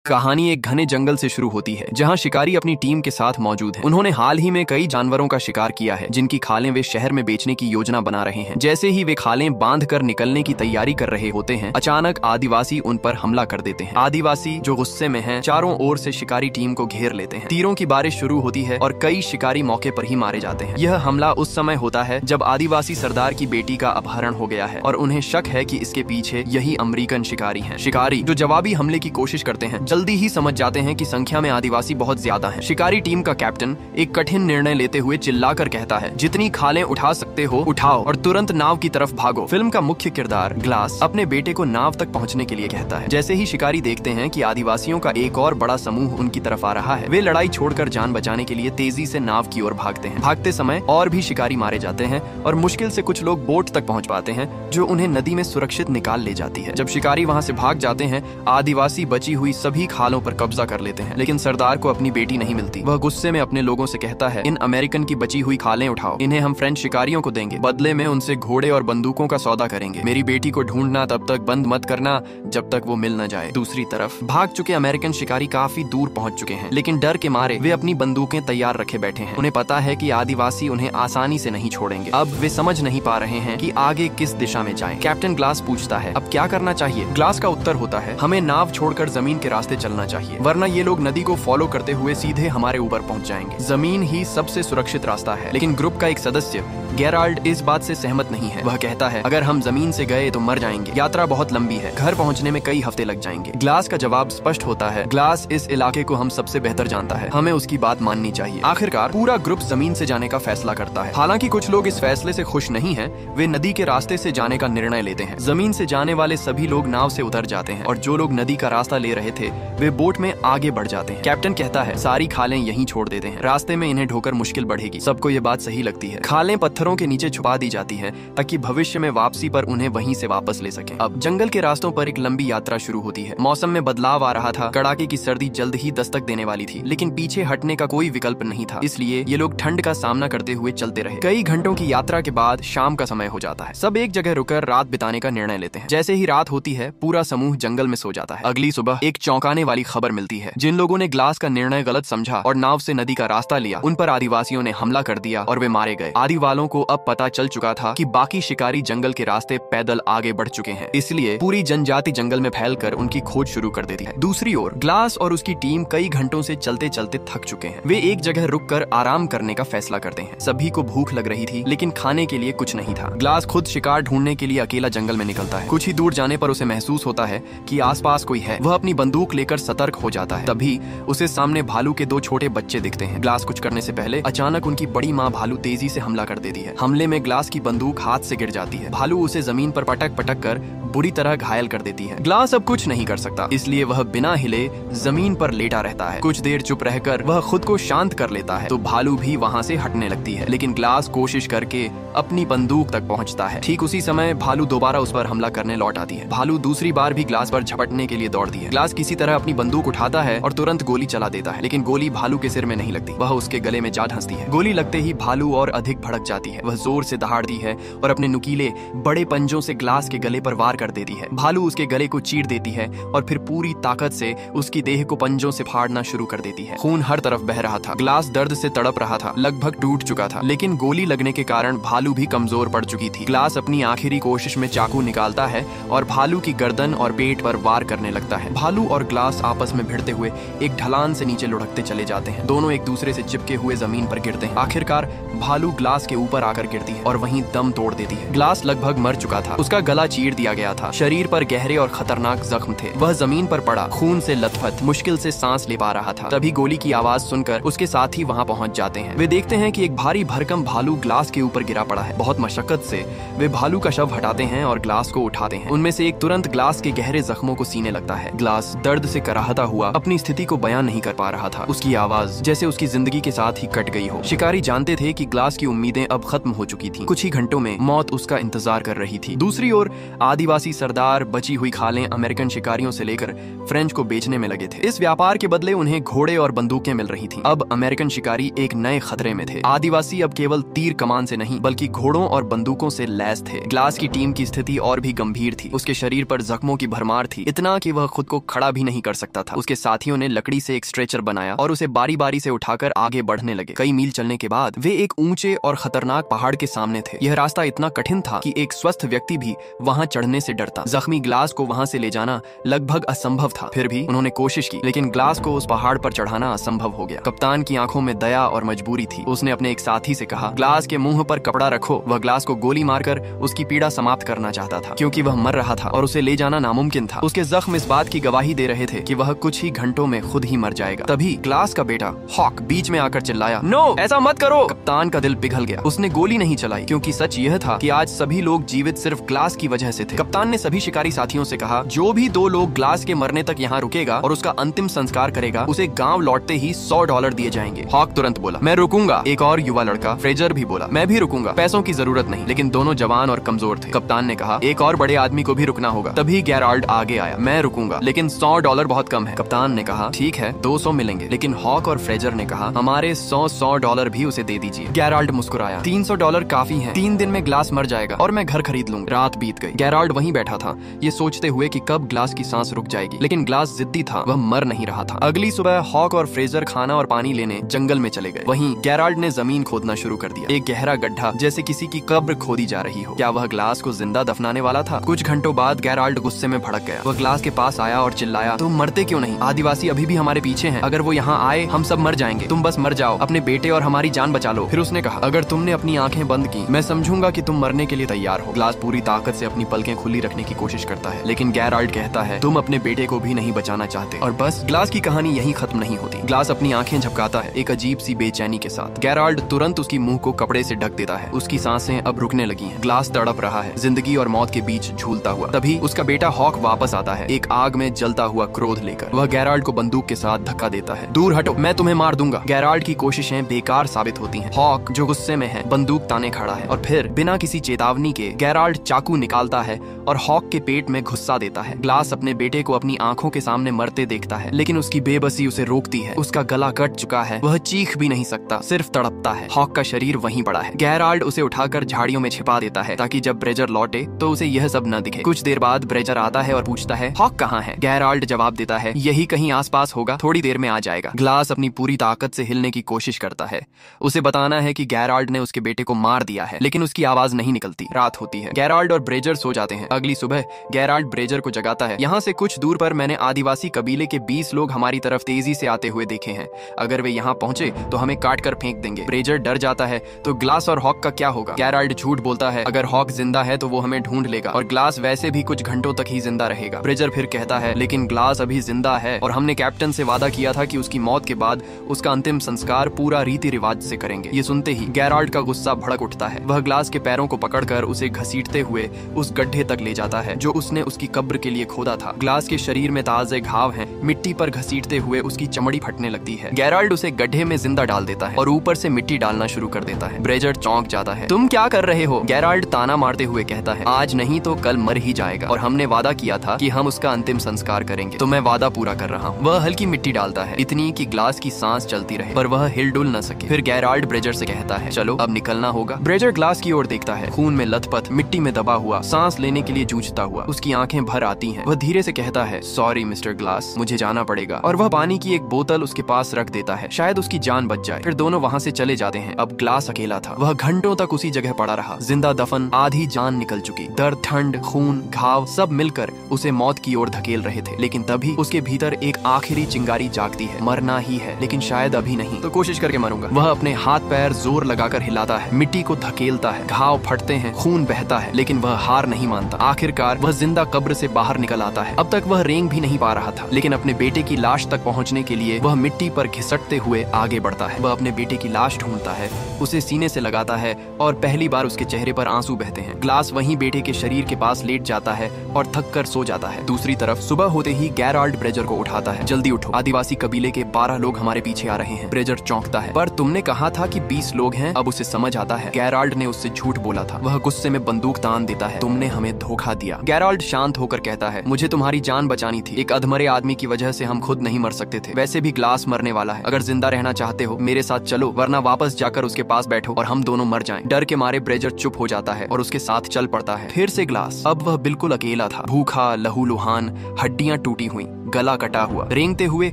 कहानी एक घने जंगल से शुरू होती है जहां शिकारी अपनी टीम के साथ मौजूद हैं। उन्होंने हाल ही में कई जानवरों का शिकार किया है जिनकी खालें वे शहर में बेचने की योजना बना रहे हैं। जैसे ही वे खालें बांध कर निकलने की तैयारी कर रहे होते हैं, अचानक आदिवासी उन पर हमला कर देते हैं। आदिवासी जो गुस्से में हैं, चारों ओर से शिकारी टीम को घेर लेते हैं। तीरों की बारिश शुरू होती है और कई शिकारी मौके पर ही मारे जाते हैं। यह हमला उस समय होता है जब आदिवासी सरदार की बेटी का अपहरण हो गया है और उन्हें शक है कि इसके पीछे यही अमेरिकन शिकारी हैं। शिकारी जो जवाबी हमले की कोशिश करते हैं जल्दी ही समझ जाते हैं कि संख्या में आदिवासी बहुत ज्यादा हैं। शिकारी टीम का कैप्टन एक कठिन निर्णय लेते हुए चिल्लाकर कहता है, जितनी खालें उठा सकते हो उठाओ और तुरंत नाव की तरफ भागो। फिल्म का मुख्य किरदार ग्लास अपने बेटे को नाव तक पहुंचने के लिए कहता है। जैसे ही शिकारी देखते हैं कि आदिवासियों का एक और बड़ा समूह उनकी तरफ आ रहा है, वे लड़ाई छोड़कर जान बचाने के लिए तेजी से नाव की ओर भागते हैं। भागते समय और भी शिकारी मारे जाते हैं और मुश्किल से कुछ लोग बोट तक पहुंच पाते हैं जो उन्हें नदी में सुरक्षित निकाल ले जाती है। जब शिकारी वहां से भाग जाते हैं, आदिवासी बची हुई सभी खालों पर कब्जा कर लेते हैं, लेकिन सरदार को अपनी बेटी नहीं मिलती। वह गुस्से में अपने लोगों से कहता है, इन अमेरिकन की बची हुई खालें उठाओ, इन्हें हम फ्रेंच शिकारियों को देंगे, बदले में उनसे घोड़े और बंदूकों का सौदा करेंगे। मेरी बेटी को ढूंढना तब तक बंद मत करना जब तक वो मिल न जाए। दूसरी तरफ भाग चुके अमेरिकन शिकारी काफी दूर पहुंच चुके हैं, लेकिन डर के मारे वे अपनी बंदूकें तैयार रखे बैठे हैं। उन्हें पता है कि आदिवासी उन्हें आसानी से नहीं छोड़ेंगे। अब वे समझ नहीं पा रहे हैं कि आगे किस दिशा में जाएं। कैप्टन ग्लास पूछता है, अब क्या करना चाहिए? ग्लास का उत्तर होता है, हमें नाव छोड़कर जमीन के रास्ते चलना चाहिए, वरना ये लोग नदी को फॉलो करते हुए सीधे हमारे ऊपर पहुंच जाएंगे। जमीन ही सबसे सुरक्षित रास्ता है। लेकिन ग्रुप का एक सदस्य गेराल्ड इस बात से सहमत नहीं है। वह कहता है, अगर हम जमीन से गए तो मर जाएंगे, यात्रा बहुत लंबी है, घर पहुंचने में कई हफ्ते लग जाएंगे। ग्लास का जवाब स्पष्ट होता है, ग्लास इस इलाके को हम सबसे बेहतर जानता है, हमें उसकी बात माननी चाहिए। आखिरकार पूरा ग्रुप जमीन से जाने का फैसला करता है। हालांकि कुछ लोग इस फैसले से खुश नहीं हैं, वे नदी के रास्ते से जाने का निर्णय लेते हैं। जमीन से जाने वाले सभी लोग नाव से उतर जाते हैं और जो लोग नदी का रास्ता ले रहे थे वे बोट में आगे बढ़ जाते हैं। कैप्टन कहता है, सारी खालें यहीं छोड़ देते हैं, रास्ते में इन्हें ढोकर मुश्किल बढ़ेगी। सबको ये बात सही लगती है। खालें पत्थरों के नीचे छुपा दी जाती है ताकि भविष्य में वापसी पर उन्हें वहीं से वापस ले सकें। अब जंगल के रास्तों पर एक लंबी यात्रा शुरू होती है। मौसम में बदलाव आ रहा था, कड़ाके की सर्दी जल्द ही दस्तक देने वाली थी, लेकिन पीछे हटने का कोई विकल्प नहीं था, इसलिए ये लोग ठंड का सामना करते हुए चलते रहे। कई घंटों की यात्रा के बाद शाम का समय हो जाता है। सब एक जगह रुककर रात बिताने का निर्णय लेते हैं। जैसे ही रात होती है, पूरा समूह जंगल में सो जाता है। अगली सुबह एक चौंकाने वाली खबर मिलती है। जिन लोगों ने ग्लास का निर्णय गलत समझा और नाव से नदी का रास्ता लिया, उन पर आदिवासियों ने हमला कर दिया और वे मारे गए। आदिवालों को अब पता चल चुका था कि बाकी शिकारी जंगल के रास्ते पैदल आगे बढ़ चुके हैं, इसलिए पूरी जनजाति जंगल में फैलकर उनकी खोज शुरू कर देती है। दूसरी ओर ग्लास और उसकी टीम कई घंटों से चलते चलते थक चुके हैं। वे एक जगह रुककर आराम करने का फैसला करते हैं। सभी को भूख लग रही थी, लेकिन खाने के लिए कुछ नहीं था। ग्लास खुद शिकार ढूंढने के लिए अकेला जंगल में निकलता है। कुछ ही दूर जाने पर उसे महसूस होता है कि आसपास कोई है। वह अपनी बंदूक लेकर सतर्क हो जाता है। तभी उसे सामने भालू के 2 छोटे बच्चे दिखते हैं। ग्लास कुछ करने से पहले अचानक उनकी बड़ी माँ भालू तेजी से हमला कर देती है। हमले में ग्लास की बंदूक हाथ से गिर जाती है। भालू उसे जमीन पर पटक पटक कर बुरी तरह घायल कर देती है। ग्लास अब कुछ नहीं कर सकता, इसलिए वह बिना हिले जमीन पर लेटा रहता है। कुछ देर चुप रहकर वह खुद को शांत कर लेता है तो भालू भी वहां से हटने लगती है, लेकिन ग्लास कोशिश करके अपनी बंदूक तक पहुंचता है। ठीक उसी समय भालू दोबारा उस पर हमला करने लौट आती है। भालू दूसरी बार भी ग्लास पर झपटने के लिए दौड़ती है। ग्लास किसी तरह अपनी बंदूक उठाता है और तुरंत गोली चला देता है, लेकिन गोली भालू के सिर में नहीं लगती, वह उसके गले में जा धंसती है। गोली लगते ही भालू और अधिक भड़क जाती है। वह जोर से दहाड़ती है और अपने नुकीले बड़े पंजों से ग्लास के गले पर वार कर देती है। भालू उसके गले को चीर देती है और फिर पूरी ताकत से उसकी देह को पंजों से फाड़ना शुरू कर देती है। खून हर तरफ बह रहा था। ग्लास दर्द से तड़प रहा था, लगभग टूट चुका था, लेकिन गोली लगने के कारण भालू भी कमजोर पड़ चुकी थी। ग्लास अपनी आखिरी कोशिश में चाकू निकालता है और भालू की गर्दन और पेट पर वार करने लगता है। भालू और ग्लास आपस में भिड़ते हुए एक ढलान से नीचे लुढ़कते चले जाते हैं। दोनों एक दूसरे से चिपके हुए जमीन पर गिरते हैं। आखिरकार भालू ग्लास के ऊपर आकर गिरती है और वहीं दम तोड़ देती है। ग्लास लगभग मर चुका था। उसका गला चीर दिया गया था। शरीर पर गहरे और खतरनाक जख्म थे। वह जमीन पर पड़ा, खून से लथपथ, मुश्किल से सांस ले पा रहा था। तभी गोली की आवाज सुनकर उसके साथी वहां पहुंच जाते हैं। वे देखते हैं कि एक भारी भरकम भालू ग्लास के ऊपर गिरा पड़ा है। बहुत मशक्कत से वे भालू का शव हटाते हैं और ग्लास को उठाते हैं। उनमें से एक तुरंत ग्लास के गहरे जख्मों को सीने लगता है। ग्लास दर्द से कराहता हुआ अपनी स्थिति को बयान नहीं कर पा रहा था। उसकी आवाज जैसे उसकी जिंदगी के साथ ही कट गई हो। शिकारी जानते थे कि ग्लास की उम्मीदें अब खत्म हो चुकी थी। कुछ ही घंटों में मौत उसका इंतजार कर रही थी। दूसरी ओर आदिवासी आदिवासी सरदार बची हुई खालें अमेरिकन शिकारियों से लेकर फ्रेंच को बेचने में लगे थे। इस व्यापार के बदले उन्हें घोड़े और बंदूकें मिल रही थीं। अब अमेरिकन शिकारी एक नए खतरे में थे। आदिवासी अब केवल तीर कमान से नहीं बल्कि घोड़ों और बंदूकों से लैस थे। ग्लास की टीम की स्थिति और भी गंभीर थी। उसके शरीर पर जख्मों की भरमार थी, इतना कि वह खुद को खड़ा भी नहीं कर सकता था। उसके साथियों ने लकड़ी से एक स्ट्रेचर बनाया और उसे बारी बारी से उठाकर आगे बढ़ने लगे। कई मील चलने के बाद वे एक ऊंचे और खतरनाक पहाड़ के सामने थे। यह रास्ता इतना कठिन था कि एक स्वस्थ व्यक्ति भी वहां चढ़ने से डरता। जख्मी ग्लास को वहां से ले जाना लगभग असंभव था। फिर भी उन्होंने कोशिश की, लेकिन ग्लास को उस पहाड़ पर चढ़ाना असंभव हो गया। कप्तान की आंखों में दया और मजबूरी थी। उसने अपने एक साथी से कहा, ग्लास के मुंह पर कपड़ा रखो। वह ग्लास को गोली मारकर उसकी पीड़ा समाप्त करना चाहता था, क्योंकि वह मर रहा था और उसे ले जाना नामुमकिन था। उसके जख्म इस बात की गवाही दे रहे थे कि वह कुछ ही घंटों में खुद ही मर जाएगा। तभी ग्लास का बेटा हॉक बीच में आकर चिल्लाया, नो, ऐसा मत करो। कप्तान का दिल पिघल गया। उसने गोली नहीं चलाई, क्योंकि सच यह था कि आज सभी लोग जीवित सिर्फ ग्लास की वजह से थे। कप्तान ने सभी शिकारी साथियों से कहा, जो भी 2 लोग ग्लास के मरने तक यहाँ रुकेगा और उसका अंतिम संस्कार करेगा, उसे गांव लौटते ही $100 दिए जाएंगे। हॉक तुरंत बोला, मैं रुकूंगा। एक और युवा लड़का फ्रेजर भी बोला, मैं भी रुकूंगा, पैसों की जरूरत नहीं। लेकिन दोनों जवान और कमजोर थे। कप्तान ने कहा, एक और बड़े आदमी को भी रुकना होगा। तभी गेराल्ड आगे आया, मैं रुकूंगा, लेकिन $100 बहुत कम है। कप्तान ने कहा, ठीक है, 200 मिलेंगे। लेकिन हॉक और फ्रेजर ने कहा, हमारे $100 भी उसे दे दीजिए। गेराल्ड मुस्कुराया, $300 काफी है। 3 दिन में ग्लास मर जाएगा और मैं घर खरीद लूंगा। रात बीत गई। गेराल्ड वहीं बैठा था, ये सोचते हुए कि कब ग्लास की सांस रुक जाएगी। लेकिन ग्लास जिद्दी था, वह मर नहीं रहा था। अगली सुबह हॉक और फ्रेजर खाना और पानी लेने जंगल में चले गए। वहीं गेराल्ड ने जमीन खोदना शुरू कर दिया। एक गहरा गड्ढा, जैसे किसी की कब्र खोदी जा रही हो। क्या वह ग्लास को जिंदा दफनाने वाला था? कुछ घंटों बाद गेराल्ड गुस्से में भड़क गया। वह ग्लास के पास आया और चिल्लाया, तुम मरते क्यों नहीं? आदिवासी अभी भी हमारे पीछे हैं। अगर वो यहाँ आए, हम सब मर जाएंगे। तुम बस मर जाओ, अपने बेटे और हमारी जान बचा लो। फिर उसने कहा, अगर तुमने अपनी आंखें बंद की, मैं समझूंगा कि तुम मरने के लिए तैयार हो। ग्लास पूरी ताकत से अपनी पलकें खुली रखने की कोशिश करता है, लेकिन गेराल्ड कहता है, तुम अपने बेटे को भी नहीं बचाना चाहते। और बस ग्लास की कहानी यहीं खत्म नहीं होती। ग्लास अपनी आंखें झपकाता है, एक अजीब सी बेचैनी के साथ। गेराल्ड तुरंत उसकी मुंह को कपड़े से ढक देता है। उसकी सांसें अब रुकने लगी हैं। ग्लास तड़प रहा है, जिंदगी और मौत के बीच झूलता हुआ। तभी उसका बेटा हॉक वापस आता है, एक आग में जलता हुआ क्रोध लेकर। वह गेराल्ड को बंदूक के साथ धक्का देता है, दूर हटो, मैं तुम्हें मार दूंगा। गेराल्ड की कोशिशें बेकार साबित होती हैं। हॉक जो गुस्से में है, बंदूक ताने खड़ा है और फिर बिना किसी चेतावनी के गेराल्ड चाकू निकालता है और हॉक के पेट में घुसा देता है। ग्लास अपने बेटे को अपनी आंखों के सामने मरते देखता है, लेकिन उसकी बेबसी उसे रोकती है। उसका गला कट चुका है, वह चीख भी नहीं सकता, सिर्फ तड़पता है। हॉक का शरीर वहीं पड़ा है। गेराल्ड उसे उठाकर झाड़ियों में छिपा देता है, ताकि जब ब्रेजर लौटे तो उसे यह सब न दिखे। कुछ देर बाद ब्रेजर आता है और पूछता है, हॉक कहाँ है? गेराल्ड जवाब देता है, यही कहीं आसपास होगा, थोड़ी देर में आ जाएगा। ग्लास अपनी पूरी ताकत से हिलने की कोशिश करता है। उसे बताना है कि गेराल्ड ने उसके बेटे को मार दिया है, लेकिन उसकी आवाज नहीं निकलती। रात होती है। गेराल्ड और ब्रेजर सो जाते हैं। अगली सुबह गेराल्ड ब्रेजर को जगाता है, यहाँ से कुछ दूर पर मैंने आदिवासी कबीले के 20 लोग हमारी तरफ तेजी से आते हुए देखे हैं। अगर वे यहाँ पहुंचे तो हमें काट कर फेंक देंगे। ब्रेजर डर जाता है, तो ग्लास और हॉक का क्या होगा? गेराल्ड झूठ बोलता है, अगर हॉक जिंदा है तो वो हमें ढूंढ लेगा और ग्लास वैसे भी कुछ घंटों तक ही जिंदा रहेगा। ब्रेजर फिर कहता है, लेकिन ग्लास अभी जिंदा है और हमने कैप्टन से वादा किया था कि उसकी मौत के बाद उसका अंतिम संस्कार पूरा रीति रिवाज से करेंगे। ये सुनते ही गेराल्ड का गुस्सा भड़क उठता है। वह ग्लास के पैरों को पकड़कर उसे घसीटते हुए उस गड्ढे तक ले जाता है जो उसने उसकी कब्र के लिए खोदा था। ग्लास के शरीर में ताजे घाव हैं। मिट्टी पर घसीटते हुए उसकी चमड़ी फटने लगती है। गेराल्ड उसे गड्ढे में जिंदा डाल देता है और ऊपर से मिट्टी डालना शुरू कर देता है। ब्रेजर चौंक जाता है, तुम क्या कर रहे हो? गेराल्ड ताना मारते हुए कहता है, आज नहीं तो कल मर ही जाएगा और हमने वादा किया था कि हम उसका अंतिम संस्कार करेंगे, तो मैं वादा पूरा कर रहा हूँ। वह हल्की मिट्टी डालता है, इतनी कि ग्लास की सांस चलती रहे, पर वह हिल डुल न सके। फिर गेराल्ड ब्रेजर से कहता है, चलो अब निकलना होगा। ब्रेजर ग्लास की ओर देखता है, खून में लथपथ, मिट्टी में दबा हुआ, सांस लेने के लिए जूझता हुआ। उसकी आंखें भर आती हैं। वह धीरे से कहता है, सॉरी मिस्टर ग्लास, मुझे जाना पड़ेगा। और वह पानी की एक बोतल उसके पास रख देता है, शायद उसकी जान बच जाए। फिर दोनों वहाँ से चले जाते हैं। अब ग्लास अकेला था। वह घंटों तक उसी जगह पड़ा रहा, जिंदा दफन, आधी जान निकल चुकी। दर्द, ठंड, खून, घाव सब मिलकर उसे मौत की ओर धकेल रहे थे। लेकिन तभी उसके भीतर एक आखिरी चिंगारी जागती है। मरना ही है, लेकिन शायद अभी नहीं, तो कोशिश करके मरूंगा। वह अपने हाथ पैर जोर लगाकर हिलाता है, मिट्टी को धकेलता है, घाव फटते हैं, खून बहता है, लेकिन वह हार नहीं मानता। आखिरकार वह जिंदा कब्र से बाहर निकल आता है। अब तक वह रेंग भी नहीं पा रहा था, लेकिन अपने बेटे की लाश तक पहुंचने के लिए वह मिट्टी पर घिसटते हुए आगे बढ़ता है। वह अपने बेटे की लाश ढूंढता है, उसे सीने से लगाता है और पहली बार उसके चेहरे पर आंसू बहते हैं। ग्लास वहीं बेटे के शरीर के पास लेट जाता है और थक कर सो जाता है। दूसरी तरफ सुबह होते ही गेराल्ड ब्रेजर को उठाता है, जल्दी उठो, आदिवासी कबीले के 12 लोग हमारे पीछे आ रहे हैं। ब्रेजर चौंकता है, पर तुमने कहा था कि 20 लोग हैं। अब उसे समझ आता है गेराल्ड ने उससे झूठ बोला था। वह गुस्से में बंदूक तान देता है, तुमने हमें धोखा दिया। गैराल्ड शांत होकर कहता है, मुझे तुम्हारी जान बचानी थी। एक अधमरे आदमी की वजह से हम खुद नहीं मर सकते थे। वैसे भी ग्लास मरने वाला है। अगर जिंदा रहना चाहते हो मेरे साथ चलो, वरना वापस जाकर उसके पास बैठो और हम दोनों मर जाएं। डर के मारे ब्रेजर चुप हो जाता है और उसके साथ चल पड़ता है। फिर से ग्लास। अब वह बिल्कुल अकेला था, भूखा, लहूलुहान, हड्डियां टूटी हुई, गला कटा हुआ। रेंगते हुए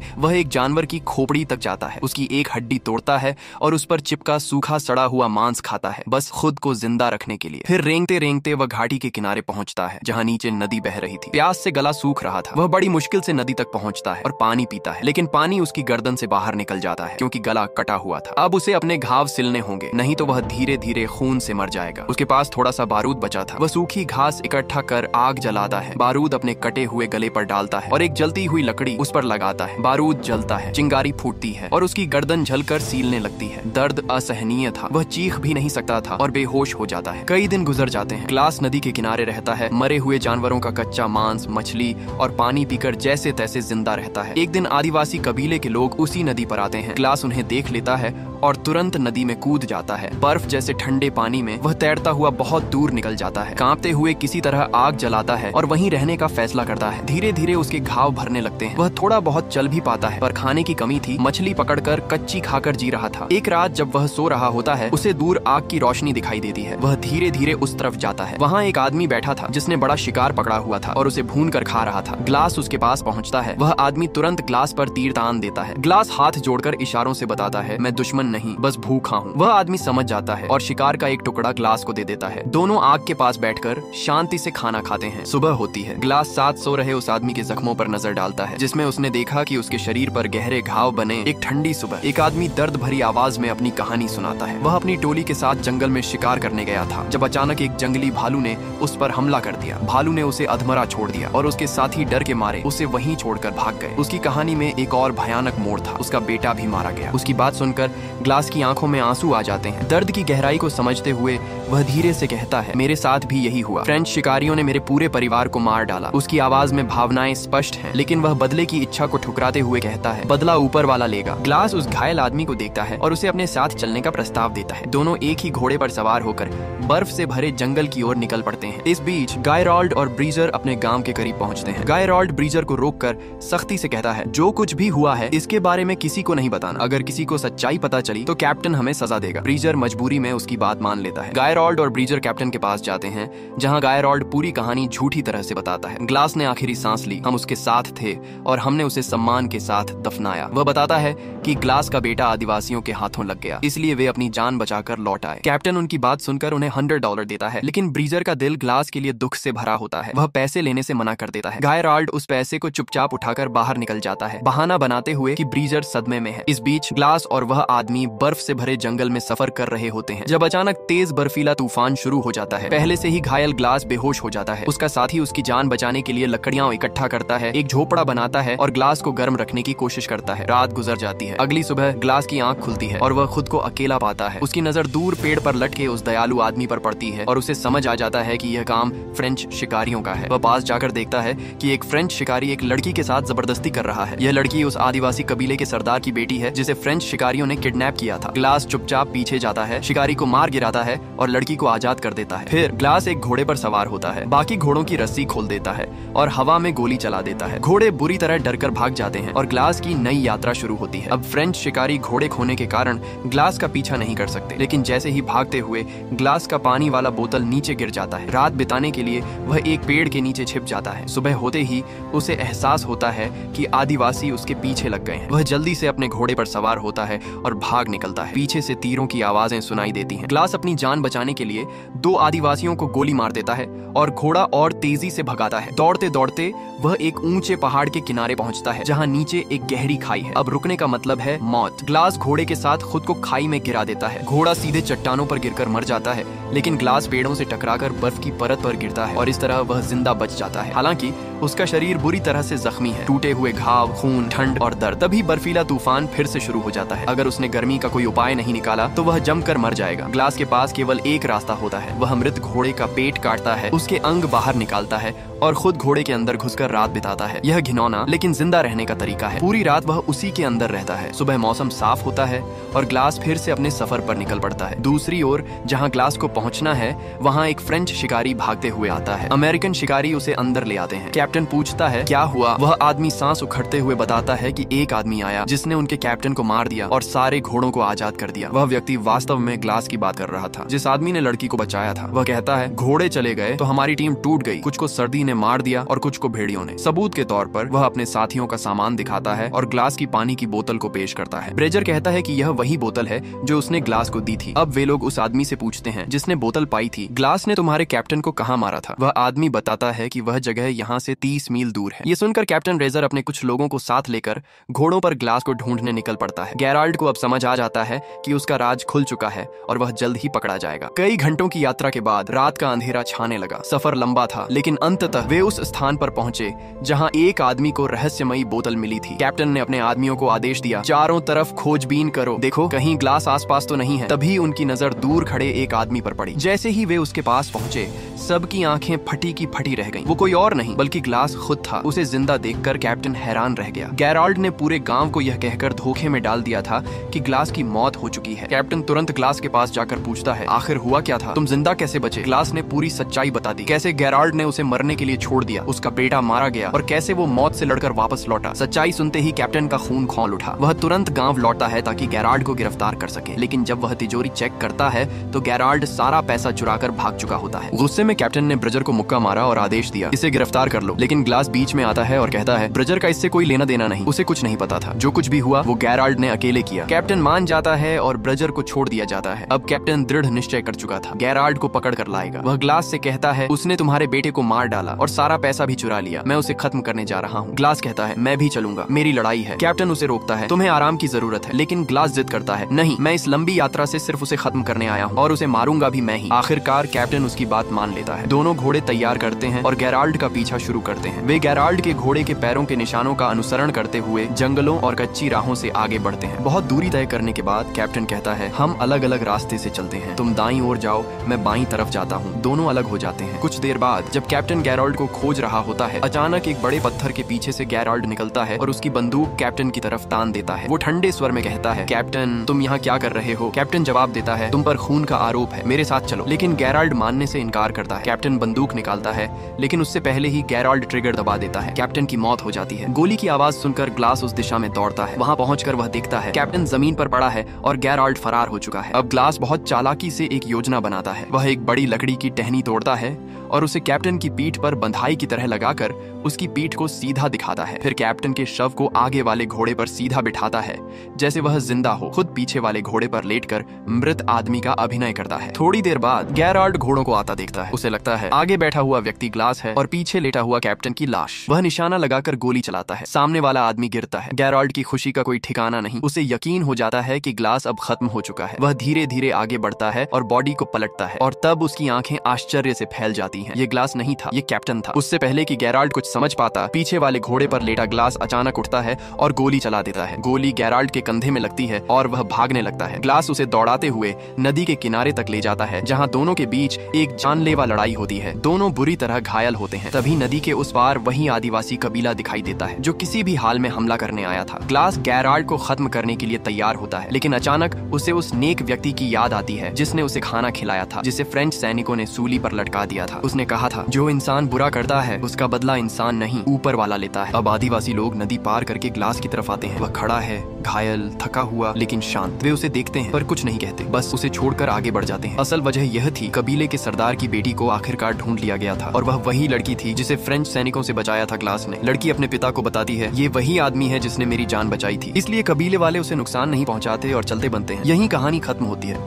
वह एक जानवर की खोपड़ी तक जाता है, उसकी एक हड्डी तोड़ता है और उस पर चिपका सूखा सड़ा हुआ मांस खाता है, बस खुद को जिंदा रखने के लिए। फिर रेंगते रेंगते वह घाटी के किनारे पहुंचता है जहां नीचे नदी बह रही थी। प्यास से गला सूख रहा था। वह बड़ी मुश्किल से नदी तक पहुंचता है और पानी पीता है, लेकिन पानी उसकी गर्दन से बाहर निकल जाता है क्योंकि गला कटा हुआ था। अब उसे अपने घाव सिलने होंगे, नहीं तो वह धीरे धीरे खून से मर जाएगा। उसके पास थोड़ा सा बारूद बचा था। वह सूखी घास इकट्ठा कर आग जलाता है, बारूद अपने कटे हुए गले पर डालता है और एक जलती हुई लकड़ी उस पर लगाता है। बारूद जलता है, चिंगारी फूटती है और उसकी गर्दन जलकर सीलने लगती है। दर्द असहनीय था, वह चीख भी नहीं सकता था और बेहोश हो जाता है। कई दिन गुजर जाते हैं। ग्लास नदी के किनारे रहता है, मरे हुए जानवरों का कच्चा मांस, मछली और पानी पीकर जैसे तैसे जिंदा रहता है। एक दिन आदिवासी कबीले के लोग उसी नदी पर आते हैं। ग्लास उन्हें देख लेता है और तुरंत नदी में कूद जाता है। बर्फ जैसे ठंडे पानी में वह तैरता हुआ बहुत दूर निकल जाता है। कांपते हुए किसी तरह आग जलाता है और वहीं रहने का फैसला करता है। धीरे धीरे उसके घाव भरने लगते हैं। वह थोड़ा बहुत चल भी पाता है, पर खाने की कमी थी। मछली पकड़कर कच्ची खाकर जी रहा था। एक रात जब वह सो रहा होता है, उसे दूर आग की रोशनी दिखाई देती है। वह धीरे धीरे उस तरफ जाता है। वहाँ एक आदमी बैठा था जिसने बड़ा शिकार पकड़ा हुआ था और उसे भून कर खा रहा था। ग्लास उसके पास पहुँचता है। वह आदमी तुरंत ग्लास पर तीर तान देता है। ग्लास हाथ जोड़कर इशारों से बताता है, मैं दुश्मन नहीं, बस भूखा हूँ। वह आदमी समझ जाता है और शिकार का एक टुकड़ा ग्लास को दे देता है। दोनों आग के पास बैठकर शांति से खाना खाते हैं। सुबह होती है। ग्लास साथ सो रहे उस आदमी के जख्मों पर नजर डालता है जिसमें उसने देखा कि उसके शरीर पर गहरे घाव बने। एक ठंडी सुबह एक आदमी दर्द भरी आवाज में अपनी कहानी सुनाता है। वह अपनी टोली के साथ जंगल में शिकार करने गया था जब अचानक एक जंगली भालू ने उस पर हमला कर दिया। भालू ने उसे अधमरा छोड़ दिया और उसके साथी डर के मारे उसे वहीं छोड़कर भाग गए। उसकी कहानी में एक और भयानक मोड़ था, उसका बेटा भी मारा गया। उसकी बात सुनकर ग्लास की आंखों में आंसू आ जाते हैं। दर्द की गहराई को समझते हुए वह धीरे से कहता है, मेरे साथ भी यही हुआ। फ्रेंच शिकारियों ने मेरे पूरे परिवार को मार डाला। उसकी आवाज में भावनाएं स्पष्ट हैं, लेकिन वह बदले की इच्छा को ठुकराते हुए कहता है, बदला ऊपर वाला लेगा। ग्लास उस घायल आदमी को देखता है और उसे अपने साथ चलने का प्रस्ताव देता है। दोनों एक ही घोड़े पर सवार होकर बर्फ से भरे जंगल की ओर निकल पड़ते हैं। इस बीच गायरॉल्ड और ब्रीजर अपने गांव के करीब पहुंचते हैं। गायरॉल्ड ब्रीजर को रोककर सख्ती से कहता है, जो कुछ भी हुआ है इसके बारे में किसी को नहीं बताना। अगर किसी को सच्चाई पता चली तो कैप्टन हमें सजा देगा। ब्रीजर मजबूरी में उसकी बात मान लेता है। गायरॉल्ड और ब्रीजर कैप्टन के पास जाते हैं जहां गायरॉल्ड पूरी कहानी झूठी तरह से बताता है। ग्लास ने आखिरी सांस ली, हम उसके साथ थे और हमने उसे सम्मान के साथ दफनाया। वह बताता है कि ग्लास का बेटा आदिवासियों के हाथों लग गया, इसलिए वे अपनी जान बचाकर लौट आए। कैप्टन उनकी बात सुनकर उन्हें $100 देता है, लेकिन ब्रीजर का दिल ग्लास के लिए दुख से भरा होता है। वह पैसे लेने से मना कर देता है। गायरॉल्ड उस पैसे को चुपचाप उठाकर बाहर निकल जाता है, बहाना बनाते हुए कि ब्रीजर सदमे में है। इस बीच ग्लास और वह आदमी बर्फ से भरे जंगल में सफर कर रहे होते हैं जब अचानक तेज बर्फीला तूफान शुरू हो जाता है। पहले से ही घायल ग्लास बेहोश हो जाता है। उसका साथी उसकी जान बचाने के लिए लकड़ियां इकट्ठा करता है, एक झोपड़ा बनाता है और ग्लास को गर्म रखने की कोशिश करता है। रात गुजर जाती है। अगली सुबह ग्लास की आंख खुलती है और वह खुद को अकेला पाता है। उसकी नजर दूर पेड़ पर लटके उस दयालु आदमी पर पड़ती है और उसे समझ आ जाता है कि यह काम फ्रेंच शिकारियों का है। वह पास जाकर देखता है कि एक फ्रेंच शिकारी एक लड़की के साथ जबरदस्ती कर रहा है। यह लड़की उस आदिवासी कबीले के सरदार की बेटी है जिसे फ्रेंच शिकारियों ने किडनैप किया था। ग्लास चुपचाप पीछे जाता है, शिकारी को मार गिराता है और लड़की को आजाद कर देता है। फिर ग्लास एक घोड़े पर सवार होता है, बाकी घोड़ों की रस्सी खोल देता है और हवा में गोली चला देता है। घोड़े बुरी तरह डरकर भाग जाते हैं और ग्लास की नई यात्रा शुरू होती है। अब फ्रेंच शिकारी घोड़े खोने के कारण ग्लास का पीछा नहीं कर सकते, लेकिन जैसे ही भागते हुए ग्लास का पानी वाला बोतल नीचे गिर जाता है। रात बिताने के लिए वह एक पेड़ के नीचे छिप जाता है। सुबह होते ही उसे एहसास होता है कि आदिवासी उसके पीछे लग गए हैं। वह जल्दी से अपने घोड़े पर सवार होता है और भाग निकलता है। पीछे से तीरों की आवाजें सुनाई देती हैं। ग्लास अपनी जान बचाने के लिए 2 आदिवासियों को गोली मार देता है और घोड़ा और तेजी से भगाता है। दौड़ते दौड़ते वह एक ऊंचे पहाड़ के किनारे पहुंचता है जहां नीचे एक गहरी खाई है। अब रुकने का मतलब है मौत। ग्लास घोड़े के साथ खुद को खाई में गिरा देता है। घोड़ा सीधे चट्टानों पर गिरकर मर जाता है, लेकिन ग्लास पेड़ों से टकराकर बर्फ की परत पर गिरता है और इस तरह वह जिंदा बच जाता है। हालांकि उसका शरीर बुरी तरह से जख्मी है, टूटे हुए घाव, खून, ठंड और दर्द। तभी बर्फीला तूफान फिर से शुरू हो जाता है। अगर उसने गर्मी का कोई उपाय नहीं निकाला तो वह जमकर मर जाएगा। ग्लास के पास केवल एक रास्ता होता है। वह मृत घोड़े का पेट काटता है, उसके अंग बाहर निकालता है और खुद घोड़े के अंदर घुसकर कर रात बिताता है। यह घिनौना लेकिन जिंदा रहने का तरीका है। पूरी रात वह उसी के अंदर रहता है। सुबह मौसम साफ होता है और ग्लास फिर से अपने सफर पर निकल पड़ता है। दूसरी ओर जहाँ ग्लास को पहुँचना है वहाँ एक फ्रेंच शिकारी भागते हुए आता है। अमेरिकन शिकारी उसे अंदर ले आते हैं। कैप्टन पूछता है क्या हुआ। वह आदमी सांस उखड़ते हुए बताता है कि एक आदमी आया जिसने उनके कैप्टन को मार दिया और सारे घोड़ों को आजाद कर दिया। वह व्यक्ति वास्तव में ग्लास की बात कर रहा था, जिस आदमी ने लड़की को बचाया था। वह कहता है घोड़े चले गए तो हमारी टीम टूट गई, कुछ को सर्दी ने मार दिया और कुछ को भेड़ियों ने। सबूत के तौर पर वह अपने साथियों का सामान दिखाता है और ग्लास की पानी की बोतल को पेश करता है। ब्रेजर कहता है कि यह वही बोतल है जो उसने ग्लास को दी थी। अब वे लोग उस आदमी से पूछते हैं जिसने बोतल पाई थी, ग्लास ने तुम्हारे कैप्टन को कहाँ मारा था। वह आदमी बताता है कि वह जगह यहाँ से 30 मील दूर है। ये सुनकर कैप्टन रेजर अपने कुछ लोगों को साथ लेकर घोड़ों पर ग्लास को ढूंढने निकल पड़ता है। गेराल्ड को अब समझ आ जाता है कि उसका राज खुल चुका है और वह जल्द ही पकड़ा जाएगा। कई घंटों की यात्रा के बाद रात का अंधेरा छाने लगा। सफर लंबा था लेकिन अंततः वे उस स्थान पर पहुंचे जहां एक आदमी को रहस्यमयी बोतल मिली थी। कैप्टन ने अपने आदमियों को आदेश दिया, चारों तरफ खोजबीन करो, देखो कहीं ग्लास आसपास तो नहीं है। तभी उनकी नजर दूर खड़े एक आदमी पर पड़ी। जैसे ही वे उसके पास पहुंचे सबकी आंखें फटी की फटी रह गईं। वो कोई और नहीं बल्कि ग्लास खुद था। उसे जिंदा देखकर कैप्टन हैरान रह गया। गेराल्ड ने पूरे गांव को यह कहकर धोखे में डाल दिया था कि ग्लास की मौत हो चुकी है। कैप्टन तुरंत ग्लास के पास जाकर पूछता है आखिर हुआ क्या था, तुम जिंदा कैसे बचे। ग्लास ने पूरी सच्चाई बता दी, कैसे गेराल्ड ने उसे मरने के लिए छोड़ दिया, उसका बेटा मारा गया और कैसे वो मौत से लड़कर वापस लौटा। सच्चाई सुनते ही कैप्टन का खून खौल उठा। वह तुरंत गांव लौटता है ताकि गेराल्ड को गिरफ्तार कर सके, लेकिन जब वह तिजोरी चेक करता है तो गेराल्ड सारा पैसा चुराकर भाग चुका होता है। गुस्से में कैप्टन ने ब्रेजर को मुक्का मारा और आदेश दिया इसे गिरफ्तार कर लो, लेकिन ग्लास बीच में आता है और कहता है ब्रेजर का इससे कोई लेना देना नहीं, उसे कुछ नहीं पता था, जो कुछ भी हुआ वो गेराल्ड ने अकेले किया। कैप्टन मान जाता है और ब्रेजर को छोड़ दिया जाता है। अब कैप्टन दृढ़ निश्चय कर चुका था, गेराल्ड को पकड़ कर लाएगा। वह ग्लास से कहता है उसने तुम्हारे बेटे को मार डाला और सारा पैसा भी चुरा लिया, मैं उसे खत्म करने जा रहा हूँ। ग्लास कहता है मैं भी चलूंगा, मेरी लड़ाई है। कैप्टन उसे रोकता है, तुम्हें आराम की जरूरत है, लेकिन ग्लास जिद करता है नहीं, मैं इस लंबी यात्रा से सिर्फ उसे खत्म करने आया हूँ और उसे मारूंगा भी मैं ही। आखिरकार कैप्टन उसकी बात मान लेता है। दोनों घोड़े तैयार करते हैं और गेराल्ड का पीछा शुरू करते हैं। वे गेराल्ड के घोड़े के पैरों के निशानों का अनुसरण करते हुए जंगलों और कच्ची राहों से आगे बढ़ते हैं। बहुत दूरी तय करने के बाद कैप्टन कहता है हम अलग अलग रास्ते से चलते हैं, तुम दाईं ओर जाओ, मैं बाईं तरफ जाता हूँ। दोनों अलग हो जाते हैं। कुछ देर बाद जब कैप्टन गेराल्ड को खोज रहा होता है, अचानक एक बड़े पत्थर के पीछे से गेराल्ड निकलता है और उसकी बंदूक कैप्टन की तरफ तान देता है। वो ठंडे स्वर में कहता है कैप्टन तुम यहाँ क्या कर रहे हो। कैप्टन जवाब देता है तुम पर खून का आरोप है, मेरे साथ चलो। लेकिन गेराल्ड मानने से इनकार करता है। कैप्टन बंदूक निकालता है लेकिन उससे पहले ही गेराल्ड ट्रिगर दबा देता है। कैप्टन की मौत हो जाती है। गोली की आवाज सुनकर ग्लास उस दिशा में दौड़ता है। वहाँ पहुंचकर वह देखता है कैप्टन जमीन पर पड़ा है और गेराल्ड फरार हो चुका है। अब ग्लास बहुत चालाकी से एक योजना बनाता है। वह एक बड़ी लकड़ी की टहनी तोड़ता है और उसे कैप्टन की पीठ पर बंधाई की तरह लगाकर उसकी पीठ को सीधा दिखाता है। फिर कैप्टन के शव को आगे वाले घोड़े पर सीधा बिठाता है जैसे वह जिंदा हो। खुद पीछे वाले घोड़े पर लेटकर मृत आदमी का अभिनय करता है। थोड़ी देर बाद गेराल्ड घोड़ों को आता देखता है। उसे लगता है आगे बैठा हुआ व्यक्ति ग्लास है और पीछे लेटा हुआ कैप्टन की लाश। वह निशाना लगाकर गोली चलाता है। सामने वाला आदमी गिरता है। गेराल्ड की खुशी का कोई ठिकाना नहीं। उसे यकीन हो जाता है कि ग्लास अब खत्म हो चुका है। वह धीरे धीरे आगे बढ़ता है और बॉडी को पलटता है और तब उसकी आंखें आश्चर्य से फैल जाती हैं। ये ग्लास नहीं था, ये कैप्टन था। उससे पहले कि गेराल्ड कुछ समझ पाता, पीछे वाले घोड़े पर लेटा ग्लास अचानक उठता है और गोली चला देता है। गोली गेराल्ड के कंधे में लगती है और वह भागने लगता है। ग्लास उसे दौड़ाते हुए नदी के किनारे तक ले जाता है जहाँ दोनों के बीच एक जानलेवा लड़ाई होती है। दोनों बुरी तरह घायल होते हैं। तभी नदी के उस पार वही आदिवासी कबीला दिखाई देता है जो किसी भी हाल में हमला करने आया था। ग्लास गेराल्ड को खत्म करने के लिए तैयार होता है, लेकिन अचानक उसे उस नेक व्यक्ति की याद आती है जिसने उसे खाना खिलाया था, जिसे फ्रेंच सैनिकों ने सूली पर लटका दिया था। उसने कहा था जो इंसान बुरा करता है उसका बदला इंसान नहीं ऊपर वाला लेता है। अब आदिवासी लोग नदी पार करके ग्लास की तरफ आते हैं। वह खड़ा है, घायल, थका हुआ लेकिन शांत। वे उसे देखते हैं पर कुछ नहीं कहते, बस उसे छोड़कर आगे बढ़ जाते हैं। असल वजह यह थी कबीले के सरदार की बेटी को आखिरकार ढूंढ लिया गया था और वह वही लड़की थी जिसे फ्रेंच सैनिकों से बचाया था ग्लास ने। लड़की अपने पिता को बताती है ये वही आदमी है जिसने मेरी जान बचाई थी, इसलिए कबीले वाले उसे नुकसान नहीं पहुंचाते और चलते बनते हैं। यही कहानी खत्म होती है।